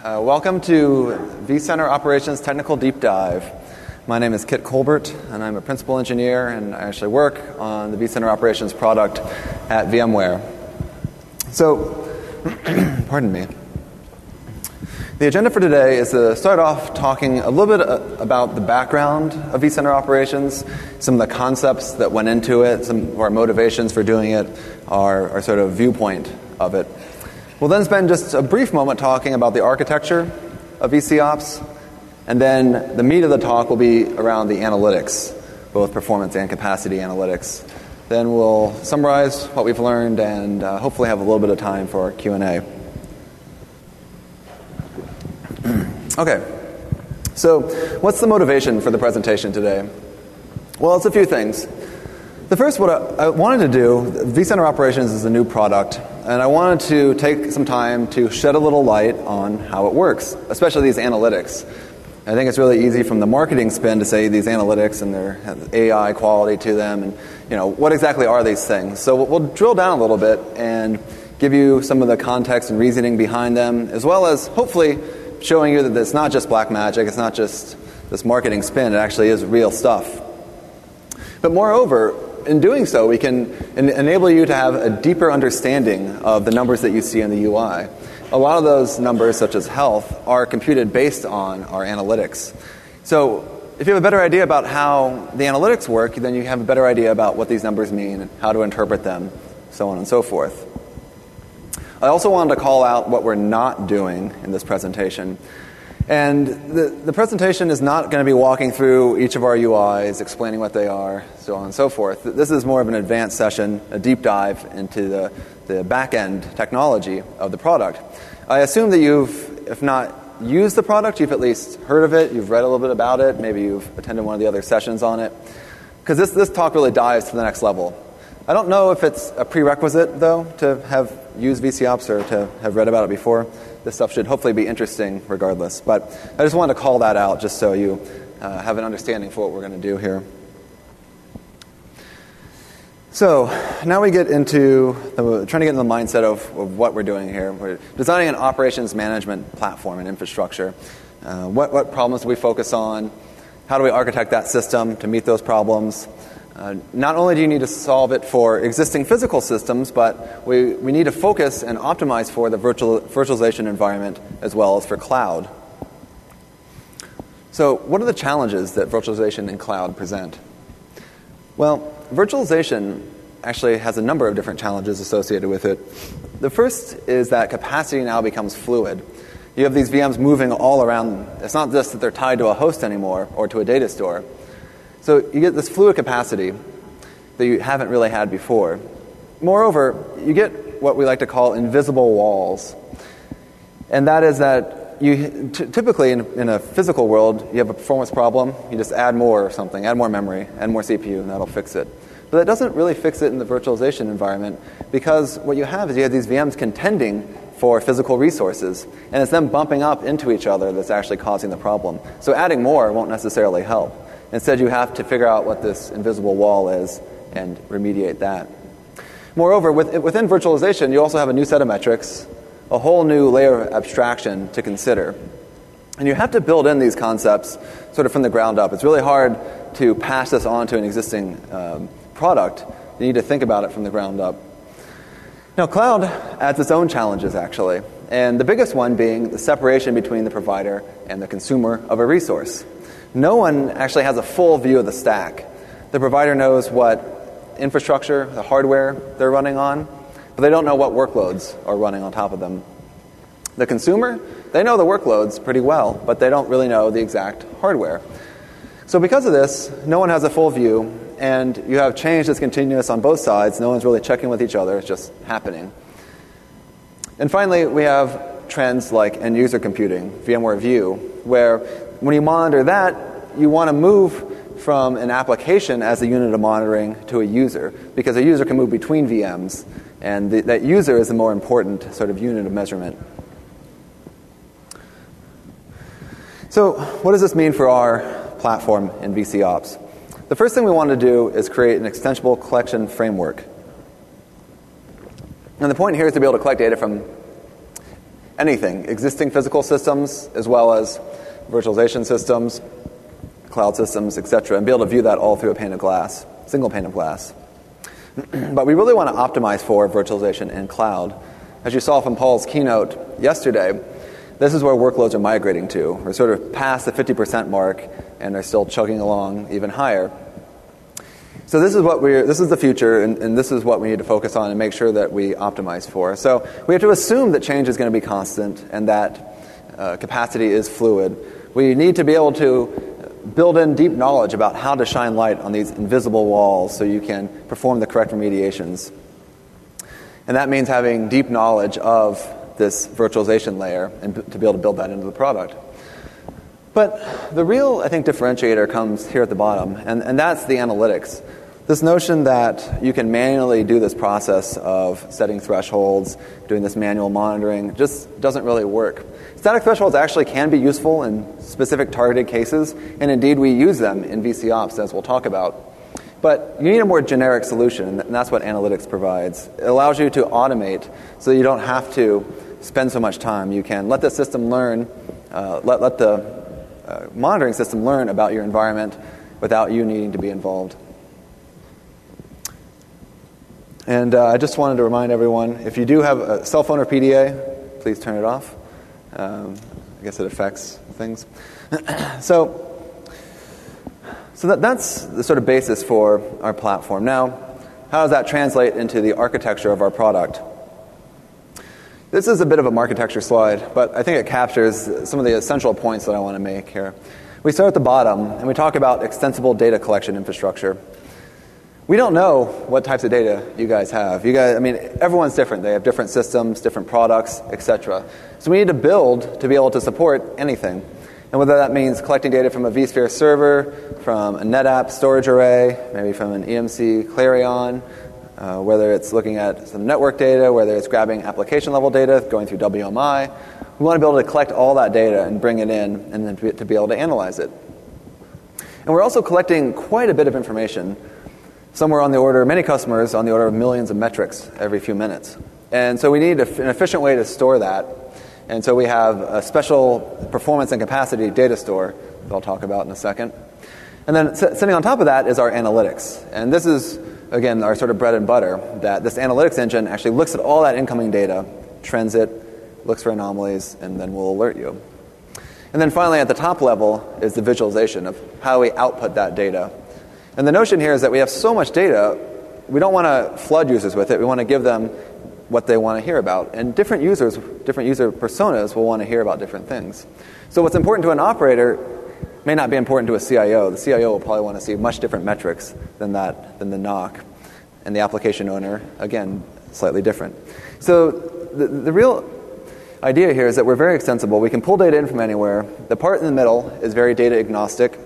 Welcome to vCenter Operations Technical Deep Dive. My name is Kit Colbert, and I'm a principal engineer, and I actually work on the vCenter Operations product at VMware. So, pardon me. The agenda for today is to start off talking a little bit about the background of vCenter Operations, some of the concepts that went into it, some of our motivations for doing it, our sort of viewpoint of it. We'll then spend just a brief moment talking about the architecture of VCOps, and then the meat of the talk will be around the analytics, both performance and capacity analytics. Then we'll summarize what we've learned and hopefully have a little bit of time for Q&A. Okay, so what's the motivation for the presentation today? Well, it's a few things. The first, what I wanted to do, vCenter Operations is a new product, and I wanted to take some time to shed a little light on how it works, especially these analytics. I think it's really easy from the marketing spin to say these analytics and their AI quality to them, and what exactly are these things? So we'll drill down a little bit and give you some of the context and reasoning behind them, as well as hopefully showing you that it's not just black magic, it's not just this marketing spin, it actually is real stuff. But moreover, in doing so, we can enable you to have a deeper understanding of the numbers that you see in the UI. A lot of those numbers, such as health, are computed based on our analytics. So if you have a better idea about how the analytics work, then you have a better idea about what these numbers mean, how to interpret them, so on and so forth. I also wanted to call out what we're not doing in this presentation. And the presentation is not going to be walking through each of our UIs, explaining what they are, so on and so forth. This is more of an advanced session, a deep dive into the back-end technology of the product. I assume that you've, if not used the product, you've at least heard of it, you've read a little bit about it, maybe you've attended one of the other sessions on it, because this talk really dives to the next level. I don't know if it's a prerequisite, though, to have used VCOps or to have read about it before. This stuff should hopefully be interesting regardless. But I just wanted to call that out just so you have an understanding for what we're going to do here. So now we get into trying to get into the mindset of what we're doing here. We're designing an operations management platform and infrastructure. What problems do we focus on? How do we architect that system to meet those problems? Not only do you need to solve it for existing physical systems, but we need to focus and optimize for the virtualization environment as well as for cloud. So what are the challenges that virtualization and cloud present? Well, virtualization actually has a number of different challenges associated with it. The first is that capacity now becomes fluid. You have these VMs moving all around. It's not just that they're tied to a host anymore or to a data store. So you get this fluid capacity that you haven't really had before. Moreover, you get what we like to call invisible walls. And that is that you typically in a physical world, you have a performance problem, you just add more or something, add more memory, add more CPU, and that'll fix it. But that doesn't really fix it in the virtualization environment, because what you have is you have these VMs contending for physical resources, and it's them bumping up into each other that's actually causing the problem. So adding more won't necessarily help. Instead, you have to figure out what this invisible wall is and remediate that. Moreover, within virtualization, you also have a new set of metrics, a whole new layer of abstraction to consider. And you have to build in these concepts sort of from the ground up. It's really hard to pass this on to an existing product. You need to think about it from the ground up. Now, cloud adds its own challenges, actually. And the biggest one being the separation between the provider and the consumer of a resource. No one actually has a full view of the stack. The provider knows what infrastructure, the hardware they're running on, but they don't know what workloads are running on top of them. The consumer, they know the workloads pretty well, but they don't really know the exact hardware. So because of this, no one has a full view, and you have change that's continuous on both sides. No one's really checking with each other. It's just happening. And finally, we have trends like end-user computing, VMware View, where when you monitor that, you want to move from an application as a unit of monitoring to a user, because a user can move between VMs, and that user is the more important sort of unit of measurement. So what does this mean for our platform in VCOps? The first thing we want to do is create an extensible collection framework. And the point here is to be able to collect data from anything, existing physical systems as well as virtualization systems, cloud systems, etc., and be able to view that all through a pane of glass, single pane of glass. But we really want to optimize for virtualization in cloud. As you saw from Paul's keynote yesterday, this is where workloads are migrating to. We're sort of past the 50% mark, and they're still chugging along even higher. So this is the future, and this is what we need to focus on and make sure that we optimize for. So we have to assume that change is going to be constant and that capacity is fluid. We need to be able to build in deep knowledge about how to shine light on these invisible walls so you can perform the correct remediations. And that means having deep knowledge of this virtualization layer and to be able to build that into the product. But the real, I think, differentiator comes here at the bottom, and that's the analytics. This notion that you can manually do this process of setting thresholds, doing this manual monitoring, just doesn't really work. Static thresholds actually can be useful in specific targeted cases, and indeed we use them in VCOps, as we'll talk about. But you need a more generic solution, and that's what analytics provides. It allows you to automate so you don't have to spend so much time. You can let the system learn, let the monitoring system learn about your environment without you needing to be involved. And I just wanted to remind everyone, if you do have a cell phone or PDA, please turn it off. I guess it affects things. So that's the sort of basis for our platform. Now, how does that translate into the architecture of our product? This is a bit of a architecture slide, but I think it captures some of the essential points that I want to make here. We start at the bottom, and we talk about extensible data collection infrastructure. We don't know what types of data you guys have. Everyone's different. They have different systems, different products, etc. So we need to build to be able to support anything. And whether that means collecting data from a vSphere server, from a NetApp storage array, maybe from an EMC Clarion, whether it's looking at some network data, whether it's grabbing application level data, going through WMI, we want to be able to collect all that data and bring it in and then to be able to analyze it. And we're also collecting quite a bit of information, somewhere on the order, many customers on the order of millions of metrics every few minutes. And so we need an efficient way to store that. And so we have a special performance and capacity data store that I'll talk about in a second. And then sitting on top of that is our analytics. And this is, again, our sort of bread and butter, that this analytics engine actually looks at all that incoming data, trends it, looks for anomalies, and then will alert you. And then finally, at the top level is the visualization of how we output that data. And the notion here is that we have so much data, we don't want to flood users with it. We want to give them what they want to hear about. And different user personas will want to hear about different things. So what's important to an operator may not be important to a CIO. The CIO will probably want to see much different metrics than the NOC. And the application owner, again, slightly different. So the real idea here is that we're very extensible. We can pull data in from anywhere. The part in the middle is very data agnostic.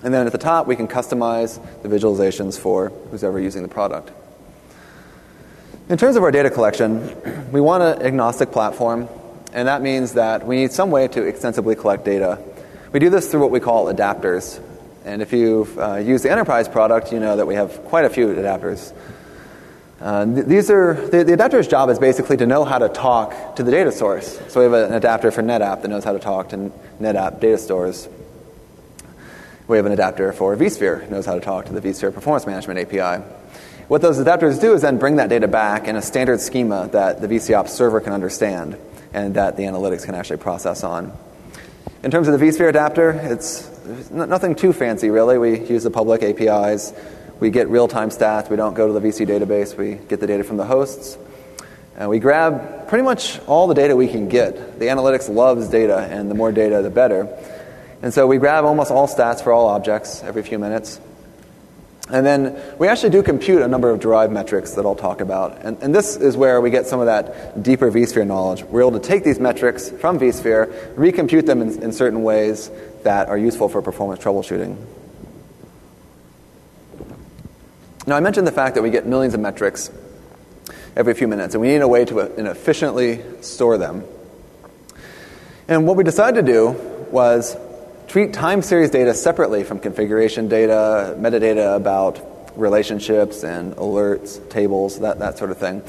And then at the top, we can customize the visualizations for who's ever using the product. In terms of our data collection, we want an agnostic platform, and that means that we need some way to extensively collect data. We do this through what we call adapters. And if you've used the enterprise product, you know that we have quite a few adapters. The adapter's job is basically to know how to talk to the data source. So we have an adapter for NetApp that knows how to talk to NetApp data stores. We have an adapter for vSphere, knows how to talk to the vSphere Performance Management API. What those adapters do is then bring that data back in a standard schema that the VCOps server can understand and that the analytics can actually process on. In terms of the vSphere adapter, it's nothing too fancy, really. We use the public APIs. We get real-time stats. We don't go to the VC database. We get the data from the hosts. And we grab pretty much all the data we can get. The analytics loves data, and the more data, the better. And so we grab almost all stats for all objects every few minutes. And then we actually do compute a number of derived metrics that I'll talk about. And this is where we get some of that deeper vSphere knowledge. We're able to take these metrics from vSphere, recompute them in certain ways that are useful for performance troubleshooting. Now, I mentioned the fact that we get millions of metrics every few minutes, and we need a way to efficiently store them. And what we decided to do was treat time series data separately from configuration data, metadata about relationships and alerts, tables, that sort of thing.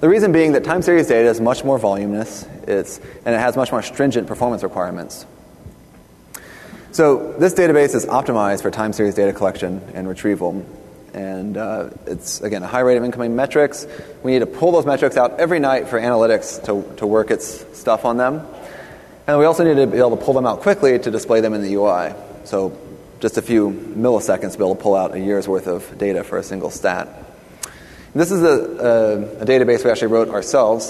The reason being that time series data is much more voluminous, and it has much more stringent performance requirements. So this database is optimized for time series data collection and retrieval. And it's, again, a high rate of incoming metrics. We need to pull those metrics out every night for analytics to work its stuff on them. And we also need to be able to pull them out quickly to display them in the UI. So just a few milliseconds to be able to pull out a year's worth of data for a single stat. This is a database we actually wrote ourselves.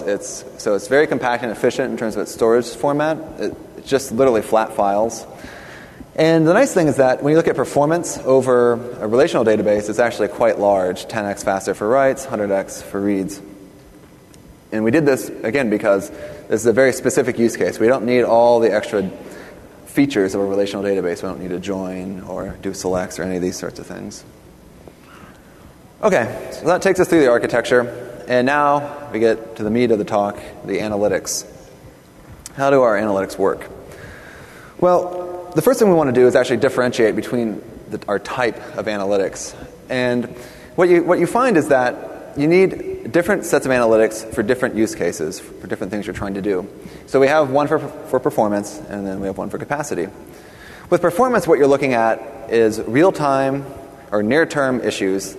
So it's very compact and efficient in terms of its storage format. It's just literally flat files. And the nice thing is that when you look at performance over a relational database, it's actually quite large, 10x faster for writes, 100x for reads. And we did this, again, because this is a very specific use case. We don't need all the extra features of a relational database. We don't need to join or do selects or any of these sorts of things. Okay, so that takes us through the architecture. And now we get to the meat of the talk, the analytics. How do our analytics work? Well, the first thing we want to do is actually differentiate between our type of analytics. And what you find is that you need different sets of analytics for different use cases, for different things you're trying to do. So we have one for performance, and then we have one for capacity. With performance, what you're looking at is real-time or near-term issues.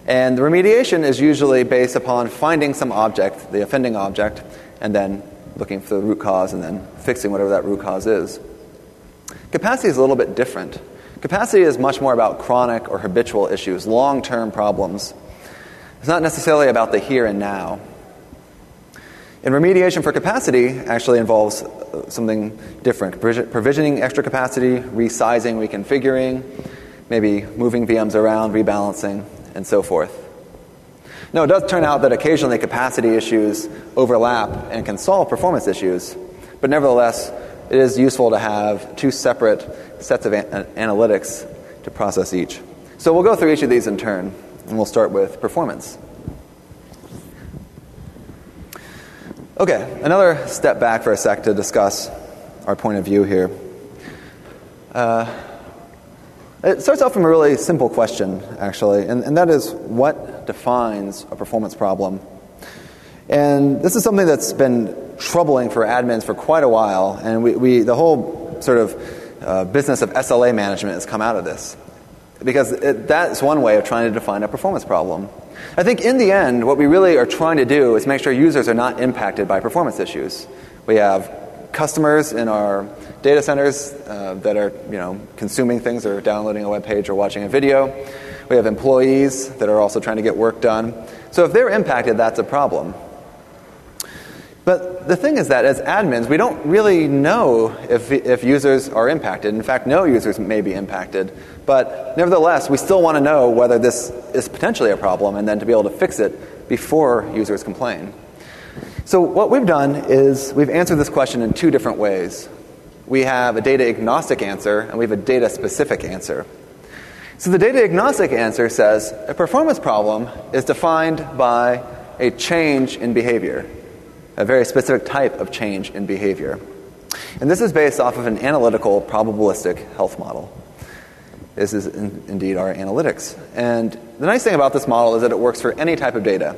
And the remediation is usually based upon finding some object, the offending object, and then looking for the root cause and then fixing whatever that root cause is. Capacity is a little bit different. Capacity is much more about chronic or habitual issues, long-term problems. It's not necessarily about the here and now. And remediation for capacity actually involves something different. Provisioning extra capacity, resizing, reconfiguring, maybe moving VMs around, rebalancing, and so forth. Now, it does turn out that occasionally capacity issues overlap and can solve performance issues, but nevertheless, it is useful to have two separate sets of analytics to process each. So we'll go through each of these in turn, and we'll start with performance. Okay, another step back for a sec to discuss our point of view here. It starts off from a really simple question, actually, and that is, what defines a performance problem? And this is something that's been troubling for admins for quite a while, and the whole sort of business of SLA management has come out of this, because that's one way of trying to define a performance problem. I think in the end, what we really are trying to do is make sure users are not impacted by performance issues. We have customers in our data centers that are, consuming things or downloading a web page or watching a video. We have employees that are also trying to get work done. So if they're impacted, that's a problem. But the thing is that as admins, we don't really know if users are impacted. In fact, no users may be impacted. But nevertheless, we still want to know whether this is potentially a problem and then to be able to fix it before users complain. So what we've done is we've answered this question in two different ways. We have a data agnostic answer and we have a data specific answer. So the data agnostic answer says a performance problem is defined by a change in behavior, a very specific type of change in behavior. And this is based off of an analytical probabilistic health model. This is indeed our analytics. And the nice thing about this model is that it works for any type of data.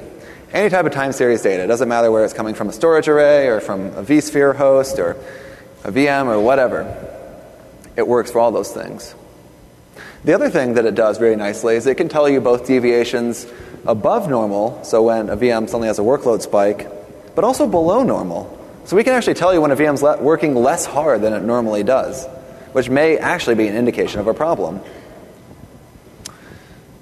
Any type of time series data. It doesn't matter where it's coming from, a storage array or from a vSphere host or a VM or whatever. It works for all those things. The other thing that it does very nicely is it can tell you both deviations above normal, so when a VM suddenly has a workload spike, but also below normal. So we can actually tell you when a VM's working less hard than it normally does, which may actually be an indication of a problem.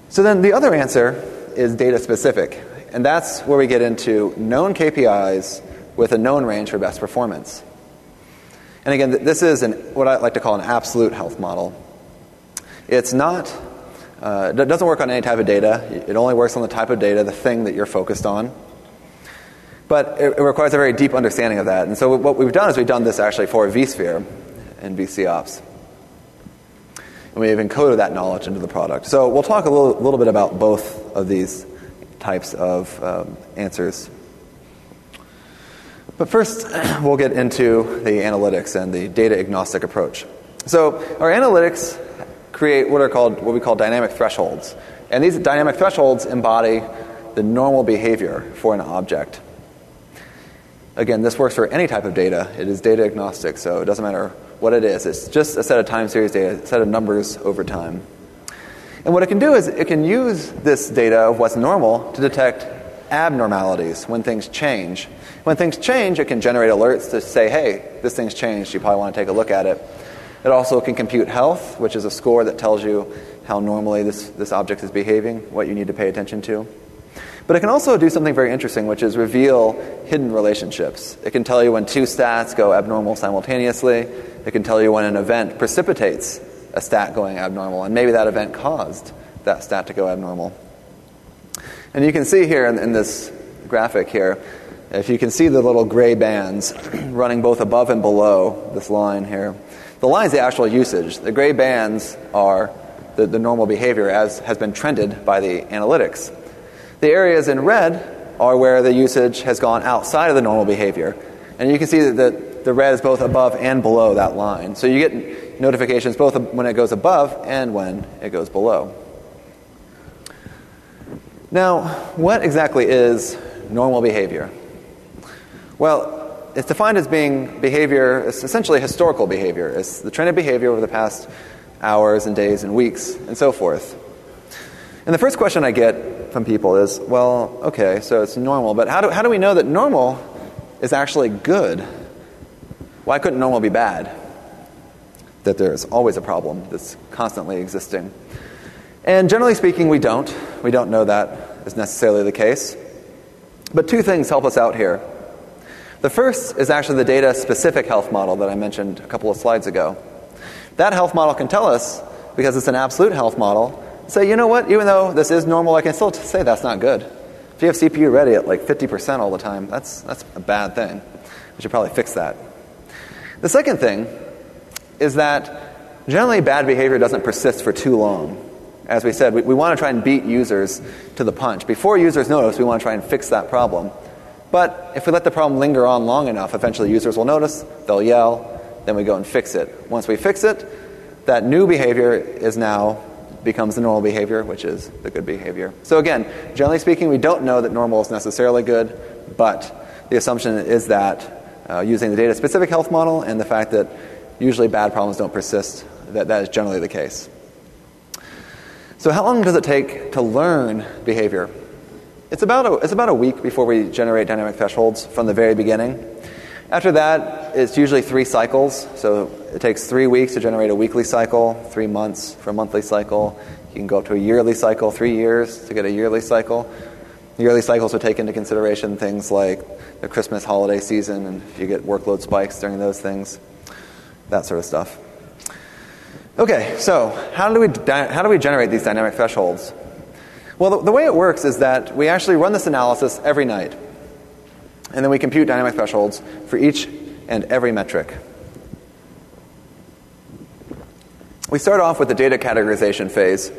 So then the other answer is data specific. And that's where we get into known KPIs with a known range for best performance. And again, this is what I like to call an absolute health model. It's not, it doesn't work on any type of data. It only works on the type of data, the thing that you're focused on. But it requires a very deep understanding of that. And so what we've done is we've done this actually for vSphere and vCops. And we have encoded that knowledge into the product. So we'll talk a little bit about both of these types of answers. But first, we'll get into the analytics and the data agnostic approach. So our analytics create what we call dynamic thresholds. And these dynamic thresholds embody the normal behavior for an object. Again, this works for any type of data. It is data agnostic, so it doesn't matter what it is. It's just a set of time series data, a set of numbers over time. And what it can do is it can use this data of what's normal to detect abnormalities when things change. When things change, it can generate alerts to say, hey, this thing's changed. You probably want to take a look at it. It also can compute health, which is a score that tells you how normally this object is behaving, what you need to pay attention to. But it can also do something very interesting, which is reveal hidden relationships. It can tell you when two stats go abnormal simultaneously. It can tell you when an event precipitates a stat going abnormal, and maybe that event caused that stat to go abnormal. And you can see here in this graphic here, if you can see the little gray bands running both above and below this line here, the line is the actual usage. The gray bands are the normal behavior as has been trended by the analytics. The areas in red are where the usage has gone outside of the normal behavior. And you can see that the red is both above and below that line. So you get notifications both when it goes above and when it goes below. Now, what exactly is normal behavior? Well, it's defined as being behavior, it's essentially historical behavior. It's the trended behavior over the past hours and days and weeks and so forth. And the first question I get from people is, well, okay, so it's normal, but how do we know that normal is actually good? Why couldn't normal be bad? That there's always a problem that's constantly existing. And generally speaking, we don't. We don't know that is necessarily the case. But two things help us out here. The first is actually the data-specific health model that I mentioned a couple of slides ago. That health model can tell us, because it's an absolute health model, say, you know what, even though this is normal, I can still say that's not good. If you have CPU ready at like 50% all the time, that's a bad thing. We should probably fix that. The second thing is that generally bad behavior doesn't persist for too long. As we said, we want to try and beat users to the punch. Before users notice, we want to try and fix that problem. But if we let the problem linger on long enough, eventually users will notice, they'll yell, then we go and fix it. Once we fix it, that new behavior becomes the normal behavior, which is the good behavior. So again, generally speaking, we don't know that normal is necessarily good, but the assumption is that using the data-specific health model and the fact that usually bad problems don't persist, that is generally the case. So how long does it take to learn behavior? It's about a week before we generate dynamic thresholds from the very beginning. After that, it's usually 3 cycles. So it takes 3 weeks to generate a weekly cycle, 3 months for a monthly cycle. You can go up to a yearly cycle, 3 years to get a yearly cycle. Yearly cycles would take into consideration things like the Christmas holiday season, and if you get workload spikes during those things, that sort of stuff. Okay, so how do we generate these dynamic thresholds? Well, the way it works is that we actually run this analysis every night. And then we compute dynamic thresholds for each and every metric. We start off with the data categorization phase.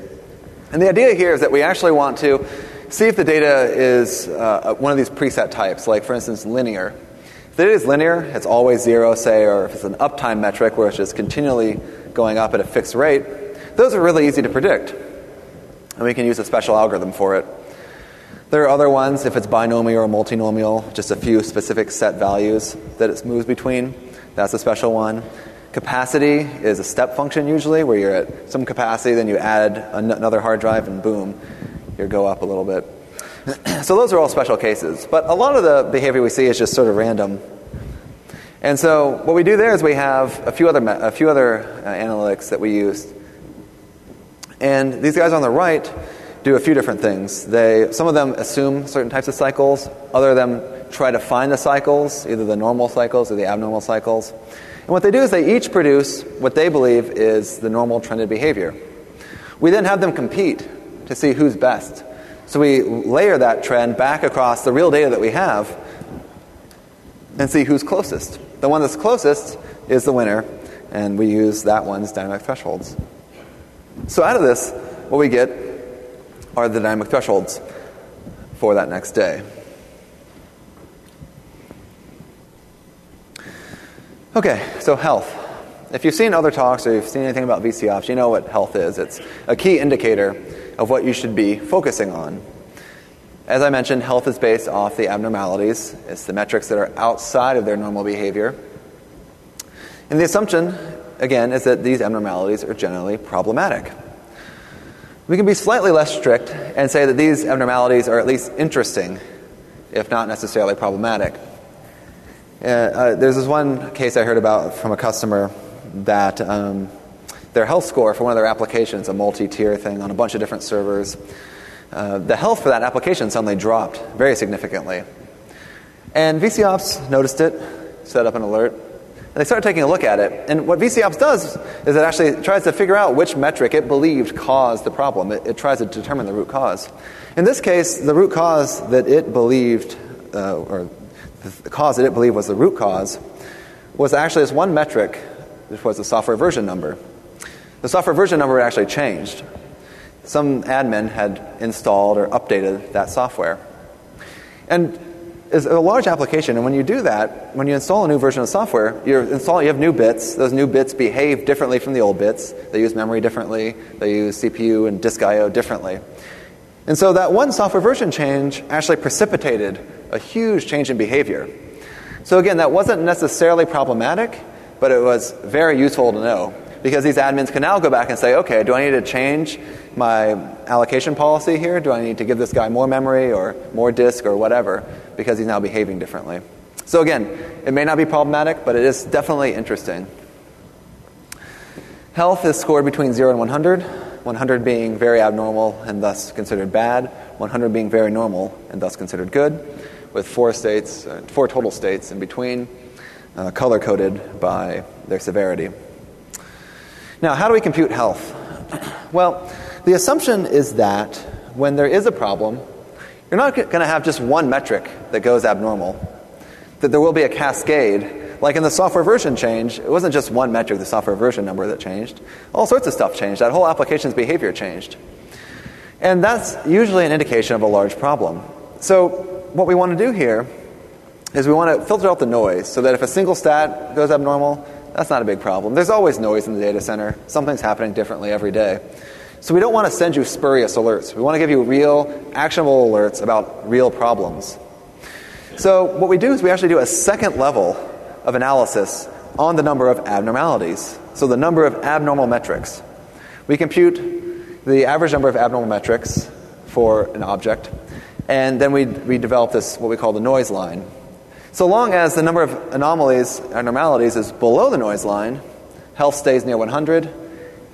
And the idea here is that we actually want to see if the data is one of these preset types, like, for instance, linear. If the data is linear, it's always 0, say, or if it's an uptime metric where it's just continually going up at a fixed rate, those are really easy to predict. And we can use a special algorithm for it. There are other ones, if it's binomial or multinomial, just a few specific set values that it moves between. That's a special one. Capacity is a step function usually, where you're at some capacity, then you add another hard drive, and boom, you go up a little bit. So those are all special cases. But a lot of the behavior we see is just sort of random. And so what we do there is we have a few other analytics that we use. And these guys on the right do a few different things. Some of them assume certain types of cycles. Other of them try to find the cycles, either the normal cycles or the abnormal cycles. And what they do is they each produce what they believe is the normal trended behavior. We then have them compete to see who's best. So we layer that trend back across the real data that we have and see who's closest. The one that's closest is the winner, and we use that one's dynamic thresholds. So out of this, what we get are the dynamic thresholds for that next day. Okay, so health. If you've seen other talks or you've seen anything about VCOps, you know what health is. It's a key indicator of what you should be focusing on. As I mentioned, health is based off the abnormalities. It's the metrics that are outside of their normal behavior. And the assumption, again, is that these abnormalities are generally problematic. We can be slightly less strict and say that these abnormalities are at least interesting, if not necessarily problematic. There's this one case I heard about from a customer that their health score for one of their applications, a multi-tier thing on a bunch of different servers, the health for that application suddenly dropped very significantly. And VCOps noticed it, set up an alert, and they started taking a look at it. And what VCOps does is it actually tries to figure out which metric it believed caused the problem. It tries to determine the root cause. In this case, the root cause that it believed, or the cause that it believed was the root cause, was actually this one metric, which was the software version number. The software version number had actually changed. Some admin had installed or updated that software. And it's a large application, and when you do that, when you install a new version of software, you have new bits. Those new bits behave differently from the old bits. They use memory differently. They use CPU and disk I/O differently. And so that one software version change actually precipitated a huge change in behavior. So again, that wasn't necessarily problematic, but it was very useful to know, because these admins can now go back and say, okay, do I need to change my allocation policy here? Do I need to give this guy more memory or more disk or whatever, because he's now behaving differently? So again, it may not be problematic, but it is definitely interesting. Health is scored between 0 and 100, 100 being very abnormal and thus considered bad, 100 being very normal and thus considered good, with four total states in between, color-coded by their severity. Now, how do we compute health? Well, the assumption is that when there is a problem, you're not going to have just one metric that goes abnormal, that there will be a cascade. Like in the software version change, it wasn't just one metric, the software version number, that changed. All sorts of stuff changed. That whole application's behavior changed. And that's usually an indication of a large problem. So what we want to do here is we want to filter out the noise so that if a single stat goes abnormal, that's not a big problem. There's always noise in the data center. Something's happening differently every day. So we don't want to send you spurious alerts. We want to give you real, actionable alerts about real problems. So what we do is we actually do a second level of analysis on the number of abnormalities. So the number of abnormal metrics. We compute the average number of abnormal metrics for an object, and then we develop this, what we call the noise line. So long as the number of abnormalities is below the noise line, health stays near 100,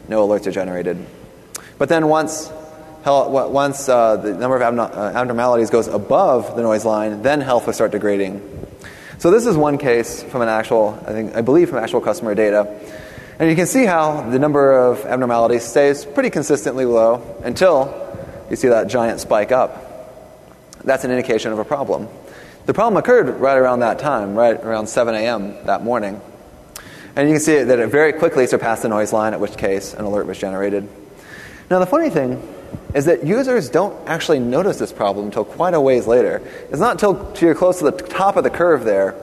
no alerts are generated. But then once the number of abnormalities goes above the noise line, then health will start degrading. So this is one case from I believe from actual customer data. And you can see how the number of abnormalities stays pretty consistently low until you see that giant spike up. That's an indication of a problem. The problem occurred right around that time, right around 7 a.m. that morning. And you can see that it very quickly surpassed the noise line, at which case an alert was generated. Now the funny thing is that users don't actually notice this problem until quite a ways later. It's not until you're close to the top of the curve there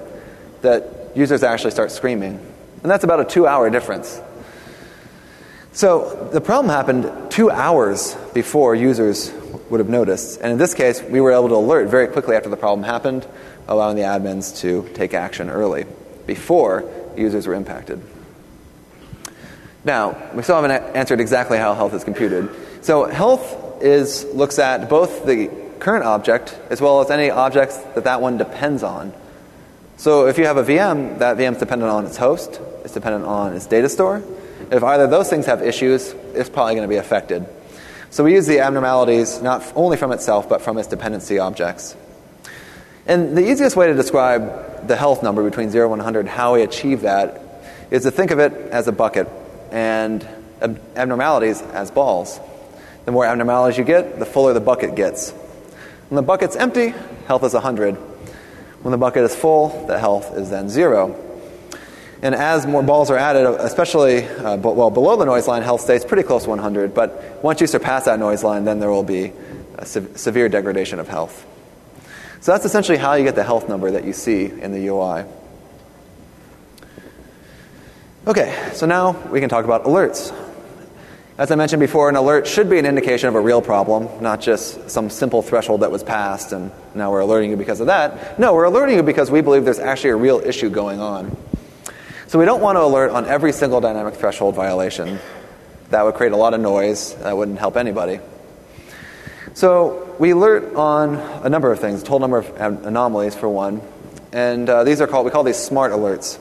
that users actually start screaming. And that's about a 2-hour difference. So the problem happened 2 hours before users would have noticed. And in this case, we were able to alert very quickly after the problem happened, allowing the admins to take action early, before users were impacted. Now, we still haven't answered exactly how health is computed. So health looks at both the current object as well as any objects that one depends on. So if you have a VM, that VM is dependent on its host, it's dependent on its data store. If either of those things have issues, it's probably going to be affected. So we use the abnormalities not only from itself, but from its dependency objects. And the easiest way to describe the health number between 0 and 100, how we achieve that, is to think of it as a bucket and abnormalities as balls. The more abnormalities you get, the fuller the bucket gets. When the bucket's empty, health is 100. When the bucket is full, the health is then 0. And as more balls are added, especially below the noise line, health stays pretty close to 100. But once you surpass that noise line, then there will be a severe degradation of health. So that's essentially how you get the health number that you see in the UI. Okay, so now we can talk about alerts. As I mentioned before, an alert should be an indication of a real problem, not just some simple threshold that was passed and now we're alerting you because of that. No, we're alerting you because we believe there's actually a real issue going on. So we don't want to alert on every single dynamic threshold violation. That would create a lot of noise. That wouldn't help anybody. So we alert on a number of things, a total number of anomalies for one. And we call these smart alerts.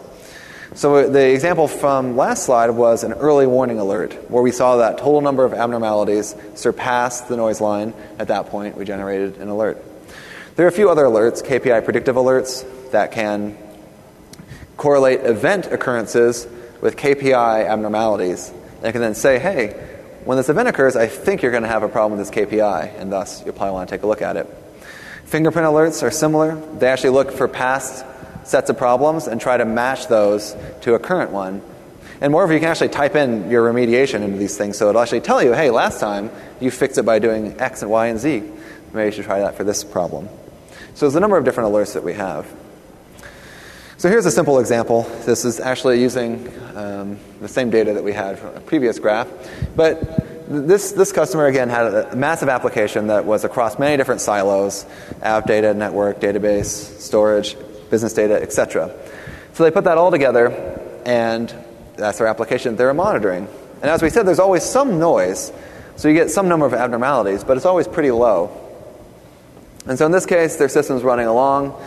So the example from last slide was an early warning alert, where we saw that total number of abnormalities surpass the noise line. At that point, we generated an alert. There are a few other alerts, KPI predictive alerts, that can correlate event occurrences with KPI abnormalities. They can then say, hey, when this event occurs, I think you're going to have a problem with this KPI, and thus you'll probably want to take a look at it. Fingerprint alerts are similar. They actually look for past sets of problems and try to match those to a current one. And moreover, you can actually type in your remediation into these things, so it'll actually tell you, hey, last time you fixed it by doing X and Y and Z. Maybe you should try that for this problem. So there's a number of different alerts that we have. So here's a simple example. This is actually using the same data that we had from a previous graph. But this customer, again, had a massive application that was across many different silos: app data, network, database, storage, business data, etc. So they put that all together, and that's their application they were monitoring. And as we said, there's always some noise, so you get some number of abnormalities, but it's always pretty low. And so in this case, their system's running along,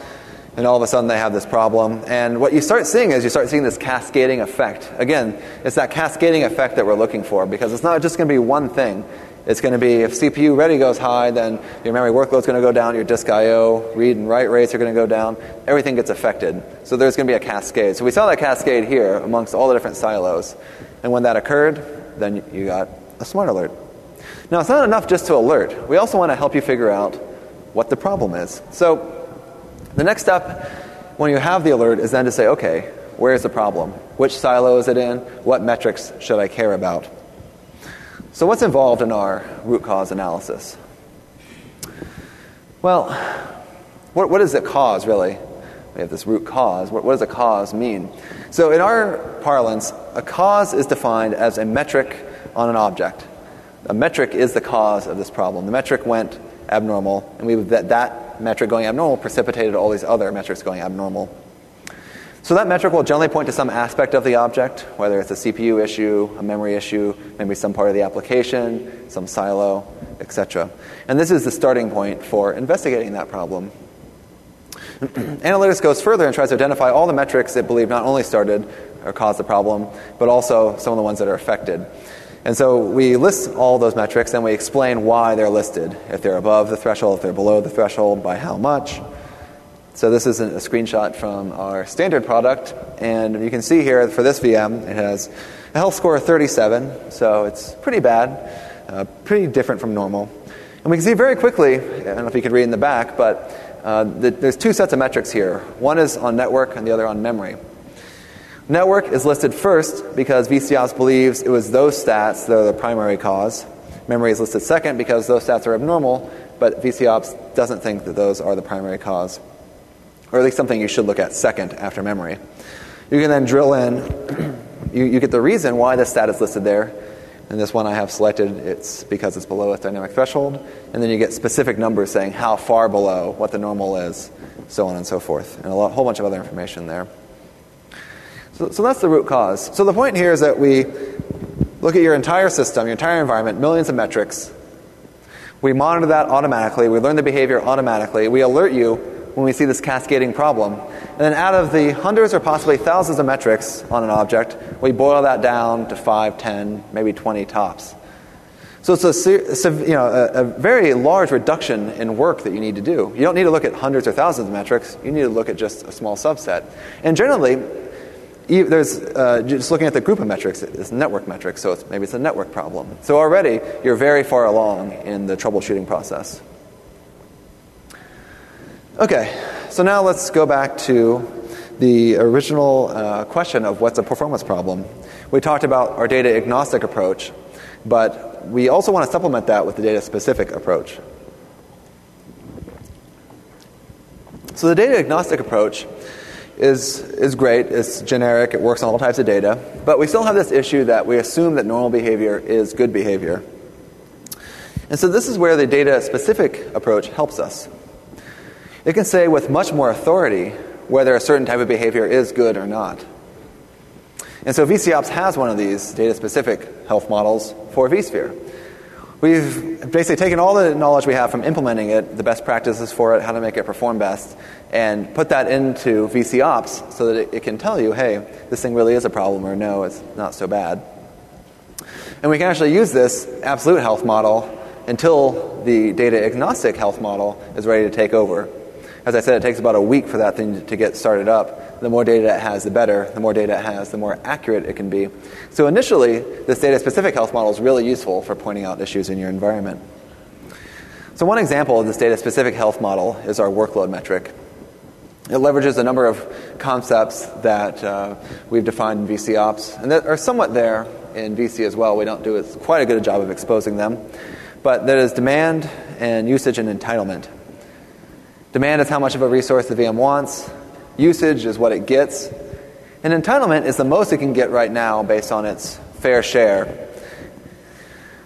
and all of a sudden they have this problem. And what you start seeing is this cascading effect. Again, it's that cascading effect that we're looking for, because it's not just going to be one thing. It's going to be, if CPU ready goes high, then your memory workload's going to go down, your disk I/O, read and write rates are going to go down, everything gets affected. So there's going to be a cascade. So we saw that cascade here amongst all the different silos. And when that occurred, then you got a smart alert. Now, it's not enough just to alert. We also want to help you figure out what the problem is. So the next step when you have the alert is then to say, okay, where's the problem? Which silo is it in? What metrics should I care about? So what's involved in our root cause analysis? Well, what does it cause, really? We have this root cause. What does a cause mean? So in our parlance, a cause is defined as a metric on an object. A metric is the cause of this problem. The metric went abnormal, and that metric going abnormal precipitated all these other metrics going abnormal. So that metric will generally point to some aspect of the object, whether it's a CPU issue, a memory issue, maybe some part of the application, some silo, etc. And this is the starting point for investigating that problem. Analytics goes further and tries to identify all the metrics it believed not only started or caused the problem, but also some of the ones that are affected. And so we list all those metrics and we explain why they're listed. If they're above the threshold, if they're below the threshold, by how much. So this is a screenshot from our standard product, and you can see here for this VM, it has a health score of 37, so it's pretty bad, pretty different from normal. And we can see very quickly, I don't know if you could read in the back, but there's two sets of metrics here. One is on network and the other on memory. Network is listed first because VCOps believes it was those stats that are the primary cause. Memory is listed second because those stats are abnormal, but VCOps doesn't think that those are the primary cause. Or at least something you should look at second after memory. You can then drill in. You get the reason why this stat is listed there. And this one I have selected, it's because it's below its dynamic threshold. And then you get specific numbers saying how far below, what the normal is, so on and so forth. And a whole bunch of other information there. So that's the root cause. So the point here is that we look at your entire system, your entire environment, millions of metrics. We monitor that automatically. We learn the behavior automatically. We alert you when we see this cascading problem. And then out of the hundreds or possibly thousands of metrics on an object, we boil that down to 5, 10, maybe 20 tops. So it's a very large reduction in work that you need to do. You don't need to look at hundreds or thousands of metrics. You need to look at just a small subset. And generally, there's just looking at the group of metrics, it's network metrics, so maybe it's a network problem. So already, you're very far along in the troubleshooting process. Okay, so now let's go back to the original question of what's a performance problem. We talked about our data agnostic approach, but we also want to supplement that with the data specific approach. So the data agnostic approach is great. It's generic. It works on all types of data. But we still have this issue that we assume that normal behavior is good behavior. And so this is where the data-specific approach helps us. It can say with much more authority whether a certain type of behavior is good or not. And so VCOps has one of these data-specific health models for vSphere. We've basically taken all the knowledge we have from implementing it, the best practices for it, how to make it perform best, and put that into VCOps so that it can tell you, hey, this thing really is a problem, or no, it's not so bad. And we can actually use this absolute health model until the data-agnostic health model is ready to take over. As I said, it takes about a week for that thing to get started up. The more data it has, the better. The more data it has, the more accurate it can be. So initially, this data-specific health model is really useful for pointing out issues in your environment. So one example of this data-specific health model is our workload metric. It leverages a number of concepts that we've defined in VCOps, and that are somewhat there in VC as well. We don't do quite a good job of exposing them. But that is demand and usage and entitlement. Demand is how much of a resource the VM wants. Usage is what it gets. And entitlement is the most it can get right now based on its fair share.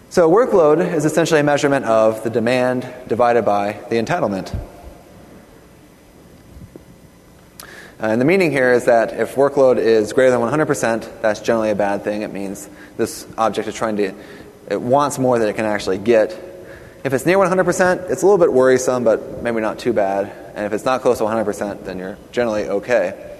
So workload is essentially a measurement of the demand divided by the entitlement. And the meaning here is that if workload is greater than 100%, that's generally a bad thing. It means this object is it wants more than it can actually get. If it's near 100%, it's a little bit worrisome, but maybe not too bad. And if it's not close to 100%, then you're generally okay.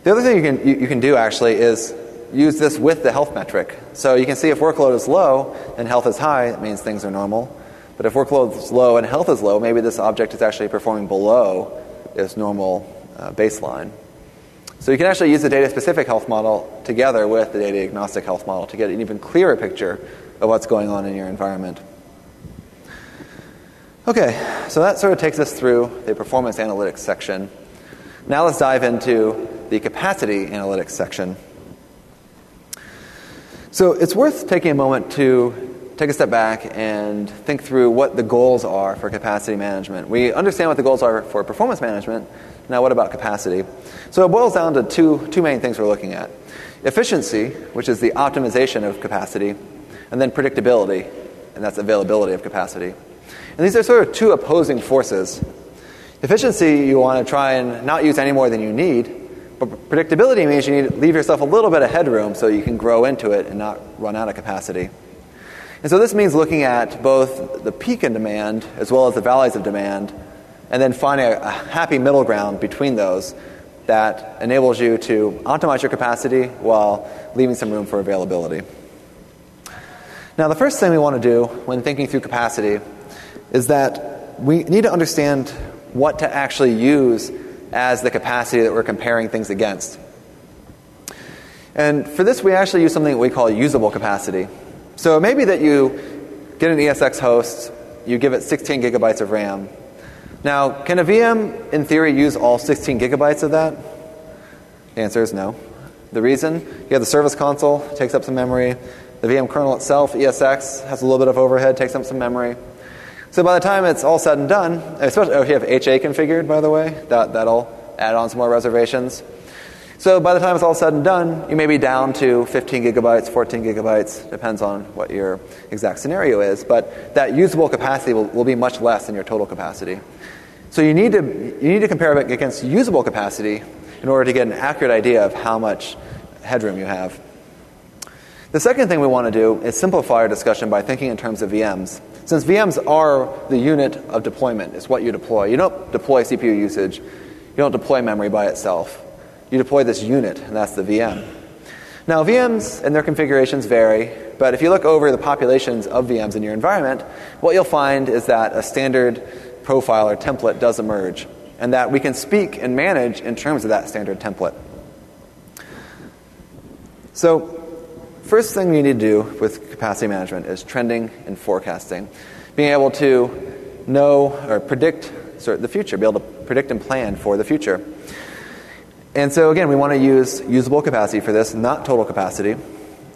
The other thing you can do actually is use this with the health metric. So you can see if workload is low and health is high, it means things are normal. But if workload is low and health is low, maybe this object is actually performing below its normal baseline. So you can actually use the data-specific health model together with the data-agnostic health model to get an even clearer picture of what's going on in your environment. Okay, so that sort of takes us through the performance analytics section. Now let's dive into the capacity analytics section. So it's worth taking a moment to take a step back and think through what the goals are for capacity management. We understand what the goals are for performance management. Now what about capacity? So it boils down to two main things we're looking at. Efficiency, which is the optimization of capacity, and then predictability, and that's availability of capacity. And these are sort of two opposing forces. Efficiency, you want to try and not use any more than you need, but predictability means you need to leave yourself a little bit of headroom so you can grow into it and not run out of capacity. And so this means looking at both the peak in demand as well as the valleys of demand, and then finding a happy middle ground between those that enables you to optimize your capacity while leaving some room for availability. Now, the first thing we want to do when thinking through capacity is that we need to understand what to actually use as the capacity that we're comparing things against. And for this, we actually use something that we call usable capacity. So it may be that you get an ESX host, you give it 16 gigabytes of RAM. Now, can a VM, in theory, use all 16 gigabytes of that? The answer is no. The reason? You have the service console, takes up some memory. The VM kernel itself, ESX, has a little bit of overhead, takes up some memory. So by the time it's all said and done, especially if you have HA configured, by the way, that'll add on some more reservations. So by the time it's all said and done, you may be down to 15 gigabytes, 14 gigabytes, depends on what your exact scenario is. But that usable capacity will be much less than your total capacity. So you need to compare it against usable capacity in order to get an accurate idea of how much headroom you have. The second thing we want to do is simplify our discussion by thinking in terms of VMs. Since VMs are the unit of deployment, it's what you deploy. You don't deploy CPU usage. You don't deploy memory by itself. You deploy this unit, and that's the VM. Now, VMs and their configurations vary, but if you look over the populations of VMs in your environment, what you'll find is that a standard profile or template does emerge, and that we can speak and manage in terms of that standard template. So, first thing you need to do with capacity management is trending and forecasting. Being able to know or predict the future, be able to predict and plan for the future. And so again, we want to use usable capacity for this, not total capacity.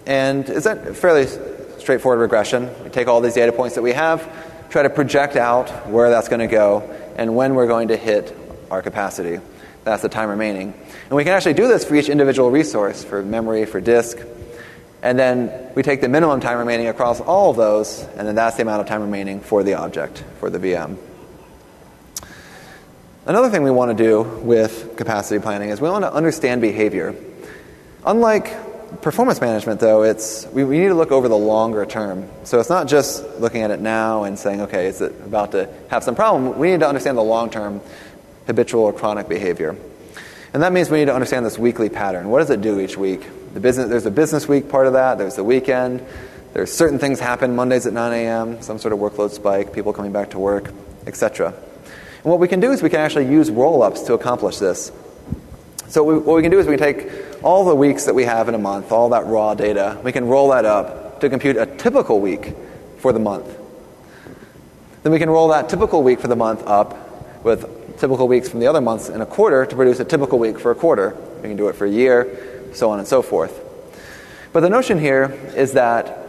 And it's a fairly straightforward regression. We take all these data points that we have, try to project out where that's going to go, and when we're going to hit our capacity. That's the time remaining. And we can actually do this for each individual resource, for memory, for disk. And then we take the minimum time remaining across all of those, and then that's the amount of time remaining for the object, for the VM. Another thing we want to do with capacity planning is we want to understand behavior. Unlike performance management, though, we need to look over the longer term. So it's not just looking at it now and saying, okay, is it about to have some problem? We need to understand the long-term habitual or chronic behavior. And that means we need to understand this weekly pattern. What does it do each week? There's a business week part of that. There's the weekend. There's certain things happen Mondays at 9 a.m., some sort of workload spike, people coming back to work, etc. And what we can do is we can actually use roll-ups to accomplish this. So what we can do is we can take all the weeks that we have in a month, all that raw data, we can roll that up to compute a typical week for the month. Then we can roll that typical week for the month up with typical weeks from the other months in a quarter to produce a typical week for a quarter. We can do it for a year, so on and so forth. But the notion here is that